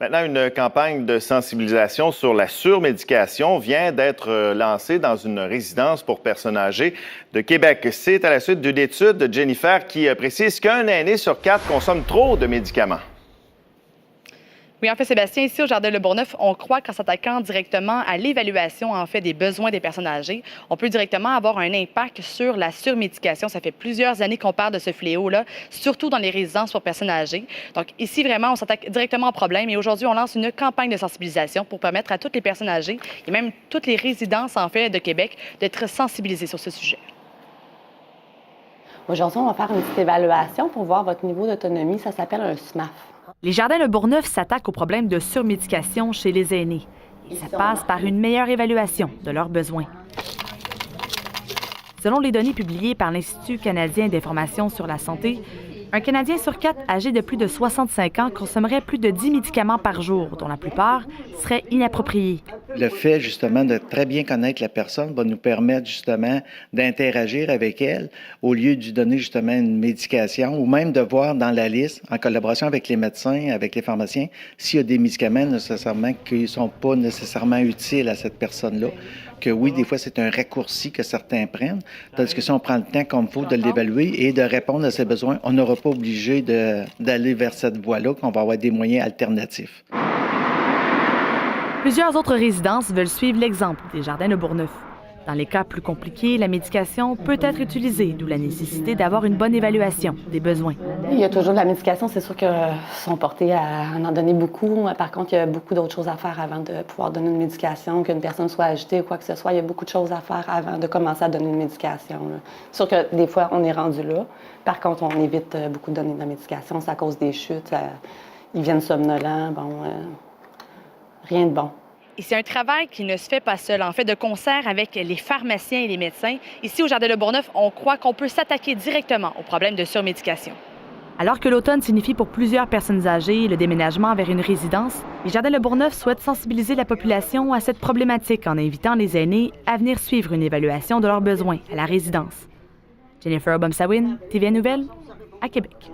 Maintenant, une campagne de sensibilisation sur la surmédication vient d'être lancée dans une résidence pour personnes âgées de Québec. C'est à la suite d'une étude de Jennifer qui précise qu'un aîné sur 4 consomme trop de médicaments. Oui, en fait, Sébastien, ici au Jardin Le Bourgneuf, on croit qu'en s'attaquant directement à l'évaluation des besoins des personnes âgées, on peut directement avoir un impact sur la surmédication. Ça fait plusieurs années qu'on parle de ce fléau-là, surtout dans les résidences pour personnes âgées. Donc ici, vraiment, on s'attaque directement au problème et aujourd'hui, on lance une campagne de sensibilisation pour permettre à toutes les personnes âgées et même toutes les résidences, de Québec d'être sensibilisées sur ce sujet. Aujourd'hui, on va faire une petite évaluation pour voir votre niveau d'autonomie. Ça s'appelle un SMAF. Les Jardins Le Bourgneuf s'attaquent au problème de surmédication chez les aînés. Et ça passe par une meilleure évaluation de leurs besoins. Selon les données publiées par l'Institut canadien d'information sur la santé, un Canadien sur 4 âgé de plus de 65 ans consommerait plus de 10 médicaments par jour, dont la plupart seraient inappropriés. Le fait, justement, de très bien connaître la personne va nous permettre, justement, d'interagir avec elle au lieu de lui donner, justement, une médication ou même de voir dans la liste, en collaboration avec les médecins, avec les pharmaciens, s'il y a des médicaments nécessairement qui ne sont pas nécessairement utiles à cette personne-là. Que oui, des fois, c'est un raccourci que certains prennent. Tandis que si on prend le temps comme il faut de l'évaluer et de répondre à ses besoins, on n'aura pas obligé d'aller vers cette voie-là, qu'on va avoir des moyens alternatifs. Plusieurs autres résidences veulent suivre l'exemple des Jardins Le Bourgneuf. Dans les cas plus compliqués, la médication peut être utilisée, d'où la nécessité d'avoir une bonne évaluation des besoins. Il y a toujours de la médication. C'est sûr qu'ils sont portés à en donner beaucoup. Par contre, il y a beaucoup d'autres choses à faire avant de pouvoir donner une médication, qu'une personne soit agitée ou quoi que ce soit. Il y a beaucoup de choses à faire avant de commencer à donner une médication. C'est sûr que des fois, on est rendu là. Par contre, on évite beaucoup de donner de la médication. C'est à cause des chutes. Ils viennent somnolents. Rien de bon. Et c'est un travail qui ne se fait pas seul, de concert avec les pharmaciens et les médecins. Ici, au Jardin Le Bourgneuf, on croit qu'on peut s'attaquer directement au problème de surmédication. Alors que l'automne signifie pour plusieurs personnes âgées le déménagement vers une résidence, les Jardins Le Bourgneuf souhaitent sensibiliser la population à cette problématique en invitant les aînés à venir suivre une évaluation de leurs besoins à la résidence. Jennifer Obomsawin, TVA Nouvelles, à Québec.